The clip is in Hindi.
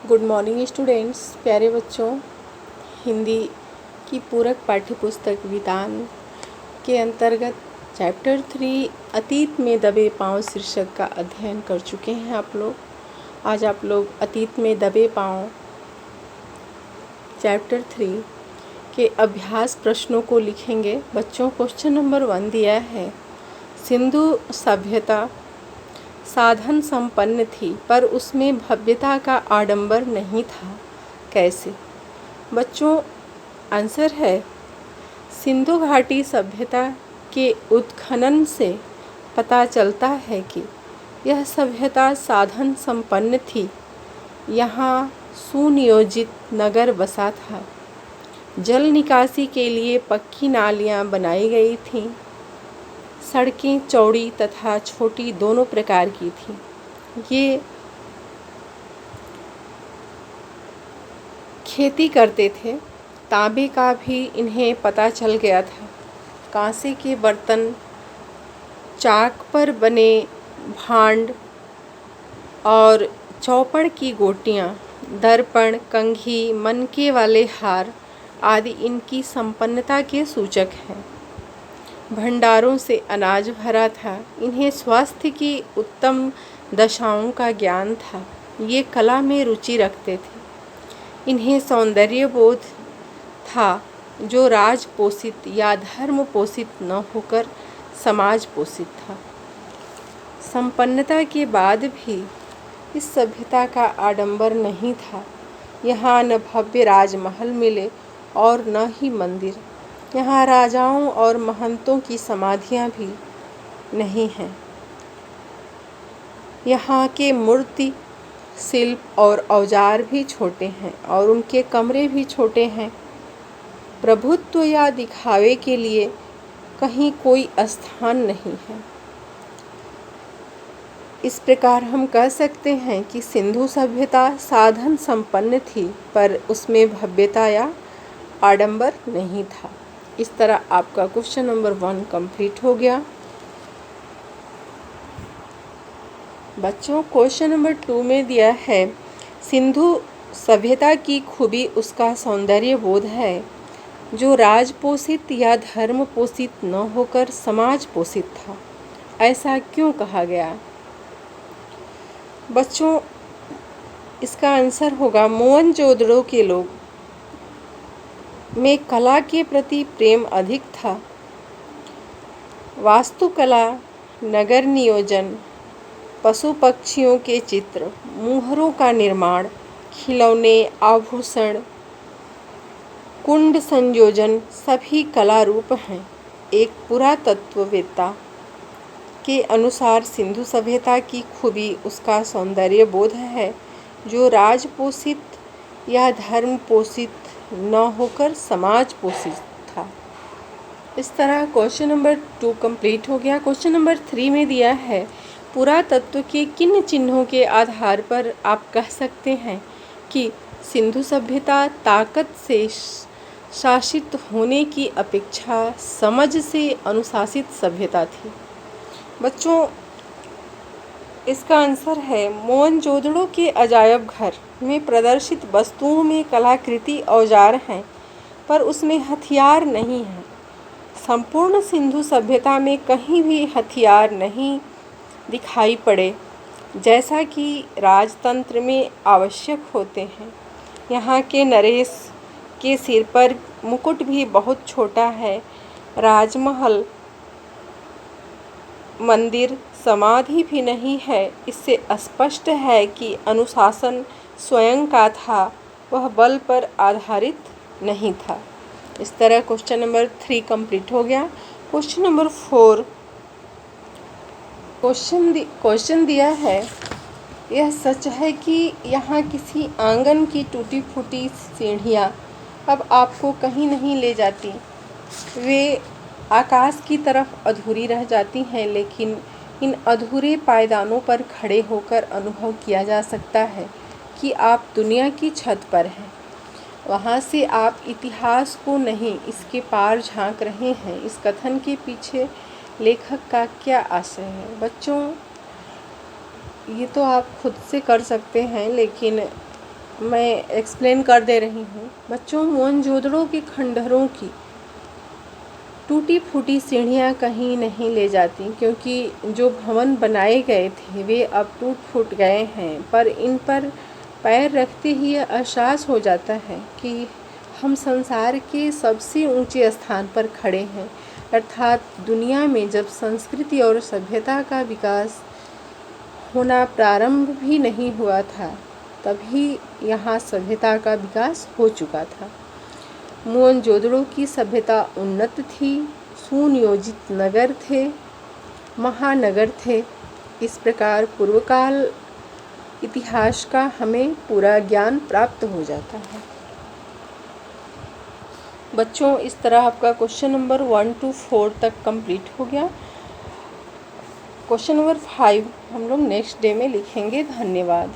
गुड मॉर्निंग स्टूडेंट्स, प्यारे बच्चों। हिंदी की पूरक पाठ्यपुस्तक विधान के अंतर्गत चैप्टर 3 अतीत में दबे पांव शीर्षक का अध्ययन कर चुके हैं आप लोग। आज आप लोग अतीत में दबे पांव चैप्टर 3 के अभ्यास प्रश्नों को लिखेंगे। बच्चों, क्वेश्चन नंबर 1 दिया है, सिंधु सभ्यता साधन संपन्न थी पर उसमें भव्यता का आडंबर नहीं था, कैसे? बच्चों, आंसर है सिंधु घाटी सभ्यता के उत्खनन से पता चलता है कि यह सभ्यता साधन संपन्न थी। यहाँ सुनियोजित नगर बसा था। जल निकासी के लिए पक्की नालियाँ बनाई गई थीं। सड़कें चौड़ी तथा छोटी दोनों प्रकार की थीं। ये खेती करते थे। तांबे का भी इन्हें पता चल गया था। कांसे के बर्तन, चाक पर बने भांड और चौपड़ की गोटियां, दर्पण, कंघी, मनके वाले हार आदि इनकी संपन्नता के सूचक हैं। भंडारों से अनाज भरा था। इन्हें स्वास्थ्य की उत्तम दशाओं का ज्ञान था। ये कला में रुचि रखते थे। इन्हें सौंदर्य बोध था जो राज पोषित या धर्म पोषित न होकर समाज पोषित था। संपन्नता के बाद भी इस सभ्यता का आडंबर नहीं था। यहाँ न भव्य राजमहल मिले और न ही मंदिर। यहाँ राजाओं और महंतों की समाधियाँ भी नहीं हैं। यहाँ के मूर्ति, शिल्प और औजार भी छोटे हैं और उनके कमरे भी छोटे हैं। प्रभुत्व या दिखावे के लिए कहीं कोई स्थान नहीं है। इस प्रकार हम कह सकते हैं कि सिंधु सभ्यता साधन संपन्न थी पर उसमें भव्यता या आडंबर नहीं था। इस तरह आपका क्वेश्चन नंबर 1 कंप्लीट हो गया। बच्चों, क्वेश्चन नंबर 2 में दिया है, सिंधु सभ्यता की खूबी उसका सौंदर्य बोध है जो राज पोषित या धर्म पोषित न होकर समाज पोषित था। ऐसा क्यों कहा गया? बच्चों, इसका आंसर होगा मोहनजोदड़ो के लोग में कला के प्रति प्रेम अधिक था। वास्तुकला, नगर नियोजन, पशु पक्षियों के चित्र, मुहरों का निर्माण, खिलौने, आभूषण, कुंड संयोजन सभी कला रूप हैं। एक पुरातत्ववेत्ता के अनुसार सिंधु सभ्यता की खूबी उसका सौंदर्य बोध है जो राज पोषित या धर्म पोषित न होकर समाज पोषित था। इस तरह क्वेश्चन नंबर 2 कंप्लीट हो गया। क्वेश्चन नंबर 3 में दिया है, पुरातत्व के किन चिन्हों के आधार पर आप कह सकते हैं कि सिंधु सभ्यता ताकत से शासित होने की अपेक्षा समझ से अनुशासित सभ्यता थी? बच्चों, इसका आंसर है मोहनजोदड़ो के अजायब घर में प्रदर्शित वस्तुओं में कलाकृति औजार हैं पर उसमें हथियार नहीं हैं। संपूर्ण सिंधु सभ्यता में कहीं भी हथियार नहीं दिखाई पड़े जैसा कि राजतंत्र में आवश्यक होते हैं। यहाँ के नरेश के सिर पर मुकुट भी बहुत छोटा है। राजमहल, मंदिर, समाधि भी नहीं है। इससे स्पष्ट है कि अनुशासन स्वयं का था, वह बल पर आधारित नहीं था। इस तरह क्वेश्चन नंबर 3 कंप्लीट हो गया। क्वेश्चन नंबर 4 क्वेश्चन दिया है, यह सच है कि यहाँ किसी आंगन की टूटी फूटी सीढ़ियाँ अब आपको कहीं नहीं ले जाती। वे आकाश की तरफ अधूरी रह जाती हैं, लेकिन इन अधूरे पायदानों पर खड़े होकर अनुभव किया जा सकता है कि आप दुनिया की छत पर हैं। वहाँ से आप इतिहास को नहीं, इसके पार झांक रहे हैं। इस कथन के पीछे लेखक का क्या आशय है? बच्चों, ये तो आप खुद से कर सकते हैं, लेकिन मैं एक्सप्लेन कर दे रही हूँ। बच्चों, मोहनजोदड़ो के खंडहरों की टूटी फूटी सीढ़ियाँ कहीं नहीं ले जाती, क्योंकि जो भवन बनाए गए थे वे अब टूट फूट गए हैं, पर इन पर पैर रखते ही यह एहसास हो जाता है कि हम संसार के सबसे ऊंचे स्थान पर खड़े हैं। अर्थात दुनिया में जब संस्कृति और सभ्यता का विकास होना प्रारंभ भी नहीं हुआ था, तभी यहाँ सभ्यता का विकास हो चुका था। मोहनजोदड़ो की सभ्यता उन्नत थी, सुनियोजित नगर थे, महानगर थे। इस प्रकार पूर्वकाल इतिहास का हमें पूरा ज्ञान प्राप्त हो जाता है। बच्चों, इस तरह आपका क्वेश्चन नंबर 1 to 4 तक कंप्लीट हो गया। क्वेश्चन नंबर 5 हम लोग नेक्स्ट डे में लिखेंगे। धन्यवाद।